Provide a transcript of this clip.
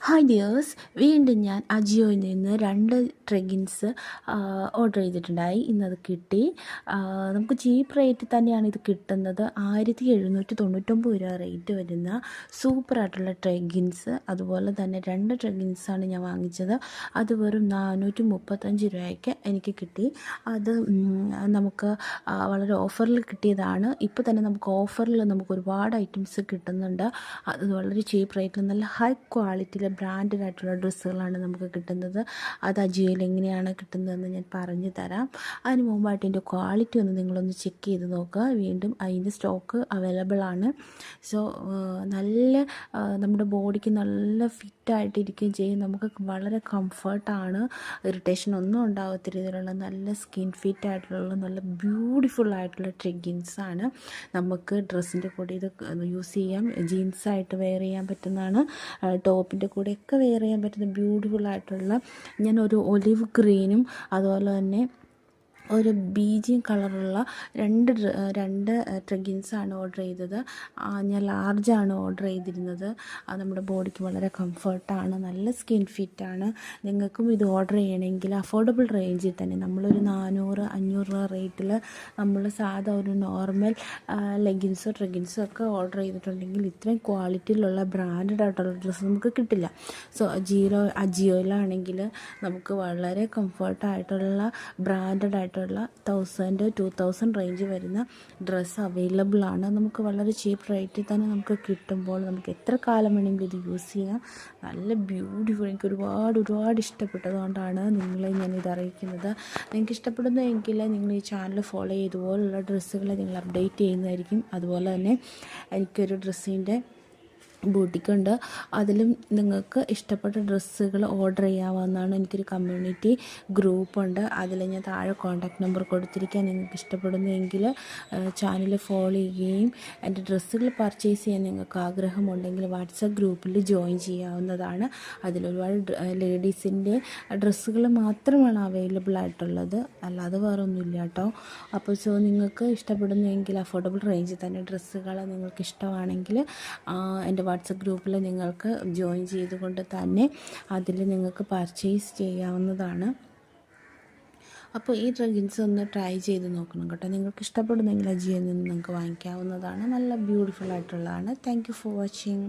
Hi dears, വീണ്ടും ഞാൻ അജിയോയിൽ നിന്ന് 2 ട്രെഗിൻസ് ഓർഡർ ചെയ്തിട്ടുണ്ടായി. ഇന്നത് കിട്ടി. നമുക്ക് ചീപ്പ് റേറ്റ് തന്നെയാണ് ഇത് കിട്ടുന്നത്. 1799 രൂപ റേറ്റ് വരുന്ന സൂപ്പറായിട്ടുള്ള ട്രെഗിൻസ്. അതുപോലെ തന്നെ 2 ട്രെഗിൻസാണ് ഞാൻ വാങ്ങിച്ചത്. അത് വെറും 435 രൂപയ്ക്ക് എനിക്ക് കിട്ടി. അത് നമുക്ക് വളരെ ഓഫറിൽ കിട്ടിയതാണ്. ഇപ്പോൾ തന്നെ നമുക്ക് ഓഫറിൽ നമുക്ക് ഒരുപാട് ഐറ്റംസ് കിട്ടുന്നുണ്ട്. അത് വളരെ ചീപ്പ് റേറ്റിൽ നല്ല ഹൈ ക്വാളിറ്റിയിൽ ബ്രാൻഡഡ് ആയിട്ടുള്ള ഡ്രസ്സുകളാണ് നമുക്ക് കിട്ടുന്നത്. അത് അജിയോയിൽ എങ്ങനെയാണ് കിട്ടുന്നതെന്ന് ഞാൻ പറഞ്ഞു തരാം. അതിന് മുമ്പായിട്ട് ഇതിൻ്റെ ക്വാളിറ്റി ഒന്ന് നിങ്ങളൊന്ന് ചെക്ക് ചെയ്ത് നോക്കുക. വീണ്ടും അതിൻ്റെ സ്റ്റോക്ക് അവൈലബിൾ ആണ്. സോ നല്ല നമ്മുടെ ബോഡിക്ക് നല്ല ഫിറ്റായിട്ടിരിക്കുകയും ചെയ്യും. നമുക്ക് വളരെ കംഫർട്ടാണ്. ഇറിറ്റേഷൻ ഒന്നും ഉണ്ടാകാത്ത രീതിയിലുള്ള നല്ല സ്കിൻ ഫിറ്റ് ആയിട്ടുള്ള നല്ല ബ്യൂട്ടിഫുൾ ആയിട്ടുള്ള ട്രെഗിൻസാണ്. നമുക്ക് ഡ്രസ്സിൻ്റെ കൂടെ ഇത് യൂസ് ചെയ്യാം. ജീൻസായിട്ട് വെയർ ചെയ്യാൻ പറ്റുന്നതാണ്. ടോപ്പിൻ്റെ കൂടെയൊക്കെ വെയർ ചെയ്യാൻ പറ്റുന്ന ബ്യൂട്ടിഫുൾ ആയിട്ടുള്ള ഞാൻ ഒരു ഒലിവ് ഗ്രീനും അതുപോലെ തന്നെ ഒരു ബീജിങ് കളറുള്ള രണ്ട് ട്രെഗിൻസാണ് ഓർഡർ ചെയ്തത്. ഞാൻ ലാർജാണ് ഓർഡർ ചെയ്തിരുന്നത്. അത് നമ്മുടെ ബോഡിക്ക് വളരെ കംഫർട്ടാണ്, നല്ല സ്കിൻ ഫിറ്റാണ്. നിങ്ങൾക്കും ഇത് ഓർഡർ ചെയ്യണമെങ്കിൽ അഫോർഡബിൾ റേഞ്ചിൽ തന്നെ നമ്മളൊരു 400-500 രൂപ റേറ്റിൽ നമ്മൾ സാധാ ഒരു നോർമൽ ലെഗിൻസോ ട്രെഗിൻസോ ഒക്കെ ഓർഡർ ചെയ്തിട്ടുണ്ടെങ്കിൽ ഇത്രയും ക്വാളിറ്റിയിലുള്ള ബ്രാൻഡഡ് ആയിട്ടുള്ള ഡ്രസ്സ് നമുക്ക് കിട്ടില്ല. സോ അജിയോയിലാണെങ്കിൽ നമുക്ക് വളരെ കംഫർട്ടായിട്ടുള്ള ബ്രാൻഡഡ് ആയിട്ടുള്ള 1000-2000 റേഞ്ച് വരുന്ന ഡ്രസ്സ് അവൈലബിൾ ആണ്. നമുക്ക് വളരെ ചീപ്പ് റേറ്റിൽ തന്നെ നമുക്ക് കിട്ടുമ്പോൾ നമുക്ക് എത്ര കാലം വേണമെങ്കിലും ഇത് യൂസ് ചെയ്യാം. നല്ല ബ്യൂട്ടിഫുൾ, എനിക്ക് ഒരുപാട് ഇഷ്ടപ്പെട്ടതുകൊണ്ടാണ് നിങ്ങളെ ഞാനിത് അറിയിക്കുന്നത്. നിങ്ങൾക്ക് ഇഷ്ടപ്പെടുന്നതെങ്കിൽ നിങ്ങൾ ഈ ചാനൽ ഫോളോ ചെയ്തുപോലുള്ള ഡ്രസ്സുകൾ നിങ്ങൾ അപ്ഡേറ്റ് ചെയ്യുന്നതായിരിക്കും. അതുപോലെ തന്നെ എനിക്കൊരു ഡ്രസ്സിൻ്റെ ബൂട്ടിക്കുണ്ട്. അതിലും നിങ്ങൾക്ക് ഇഷ്ടപ്പെട്ട ഡ്രസ്സുകൾ ഓർഡർ ചെയ്യാവുന്നതാണ്. എനിക്കൊരു കമ്മ്യൂണിറ്റി ഗ്രൂപ്പുണ്ട്. അതിൽ ഞാൻ താഴെ കോൺടാക്റ്റ് നമ്പർ കൊടുത്തിരിക്കുക. നിങ്ങൾക്ക് ഇഷ്ടപ്പെടുന്നെങ്കിൽ ചാനൽ ഫോളോ ചെയ്യുകയും എൻ്റെ ഡ്രസ്സുകൾ പർച്ചേസ് ചെയ്യാൻ നിങ്ങൾക്ക് ആഗ്രഹമുണ്ടെങ്കിൽ വാട്സപ്പ് ഗ്രൂപ്പിൽ ജോയിൻ ചെയ്യാവുന്നതാണ്. അതിലൊരുപാട് ലേഡീസിൻ്റെ ഡ്രസ്സുകൾ മാത്രമാണ് അവൈലബിൾ ആയിട്ടുള്ളത്, അല്ലാതെ വേറെ ഒന്നുമില്ല കേട്ടോ. അപ്പോൾ നിങ്ങൾക്ക് ഇഷ്ടപ്പെടുന്നെങ്കിൽ അഫോർഡബിൾ റേഞ്ചിൽ തന്നെ ഡ്രസ്സുകൾ നിങ്ങൾക്ക് ഇഷ്ടമാണെങ്കിൽ എൻ്റെ വാട്സപ്പ് ഗ്രൂപ്പിൽ നിങ്ങൾക്ക് ജോയിൻ ചെയ്തുകൊണ്ട് തന്നെ അതിൽ നിങ്ങൾക്ക് പർച്ചേസ് ചെയ്യാവുന്നതാണ്. അപ്പോൾ ഈ ട്രെഗിൻസ് ഒന്ന് ട്രൈ ചെയ്ത് നോക്കണം കേട്ടോ. നിങ്ങൾക്ക് ഇഷ്ടപ്പെടുന്നെങ്കിൽ അജിയോയിൽ നിന്ന് നിങ്ങൾക്ക് വാങ്ങിക്കാവുന്നതാണ്. നല്ല ബ്യൂട്ടിഫുൾ ആയിട്ടുള്ളതാണ്. Thank you for watching.